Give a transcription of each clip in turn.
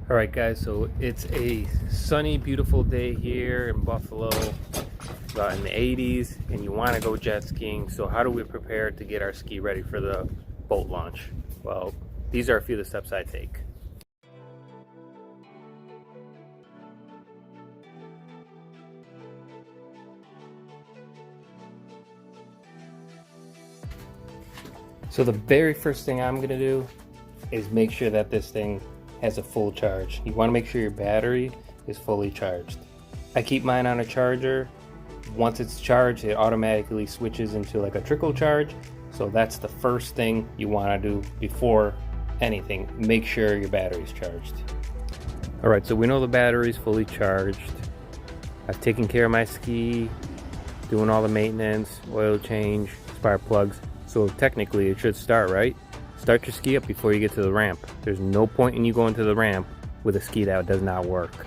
Alright guys, so it's a sunny, beautiful day here in Buffalo, about in the 80s, and you want to go jet skiing. So how do we prepare to get our ski ready for the boat launch? Well, these are a few of the steps I take. So the very first thing I'm going to do is make sure that this thing has a full charge. You want to make sure your battery is fully charged. I keep mine on a charger. Once it's charged, it automatically switches into like a trickle charge. So that's the first thing you want to do before anything. Make sure your battery's charged. Alright, so we know the battery's fully charged. I've taken care of my ski, doing all the maintenance, oil change, spark plugs. So technically it should start, right? Start your ski up before you get to the ramp. There's no point in you going to the ramp with a ski that does not work.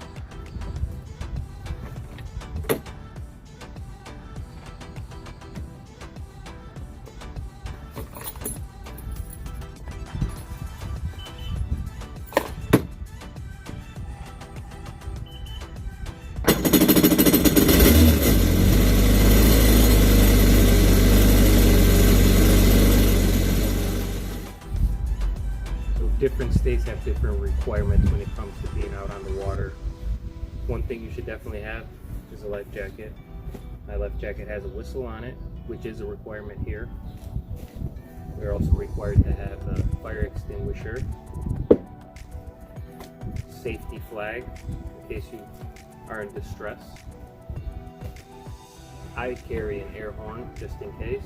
Different states have different requirements when it comes to being out on the water. One thing you should definitely have is a life jacket. My life jacket has a whistle on it, which is a requirement here. We're also required to have a fire extinguisher, safety flag in case you are in distress. I carry an air horn just in case.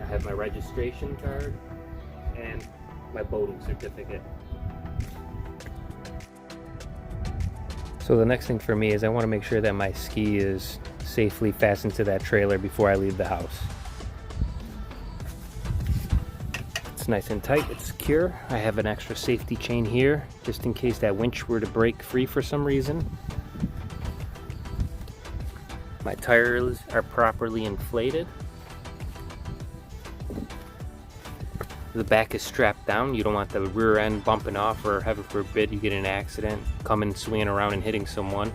I have my registration card and my boating certificate. So the next thing for me is I want to make sure that my ski is safely fastened to that trailer before I leave the house. It's nice and tight, it's secure. I have an extra safety chain here just in case that winch were to break free for some reason. My tires are properly inflated. The back is strapped down. You don't want the rear end bumping off, or heaven forbid you get in an accident, coming swinging around and hitting someone.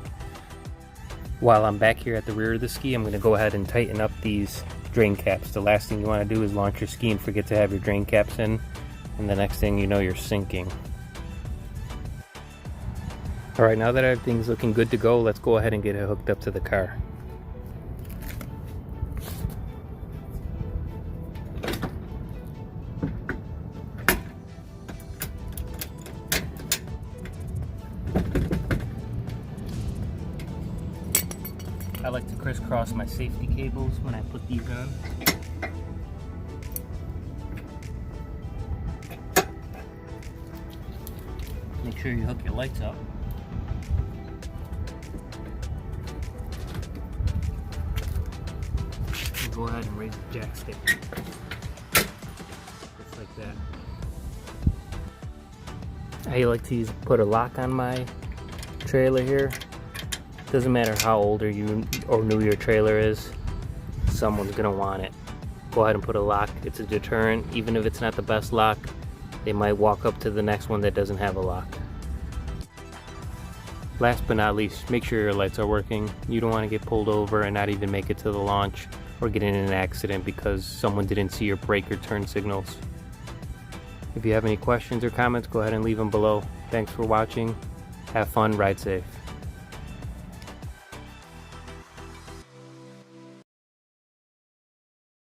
While I'm back here at the rear of the ski, I'm going to go ahead and tighten up these drain caps. The last thing you want to do is launch your ski and forget to have your drain caps in, and the next thing you know, you're sinking. Alright, now that everything's looking good to go, let's go ahead and get it hooked up to the car. I like to crisscross my safety cables when I put these on. Make sure you hook your lights up. And go ahead and raise the jack stick. Just like that. I like to put a lock on my trailer here. Doesn't matter how old or new your trailer is, someone's gonna want it. Go ahead and put a lock. It's a deterrent. Even if it's not the best lock, they might walk up to the next one that doesn't have a lock. Last but not least, make sure your lights are working. You don't want to get pulled over and not even make it to the launch, or get in an accident because someone didn't see your brake or turn signals. If you have any questions or comments, go ahead and leave them below. Thanks for watching. Have fun, ride safe.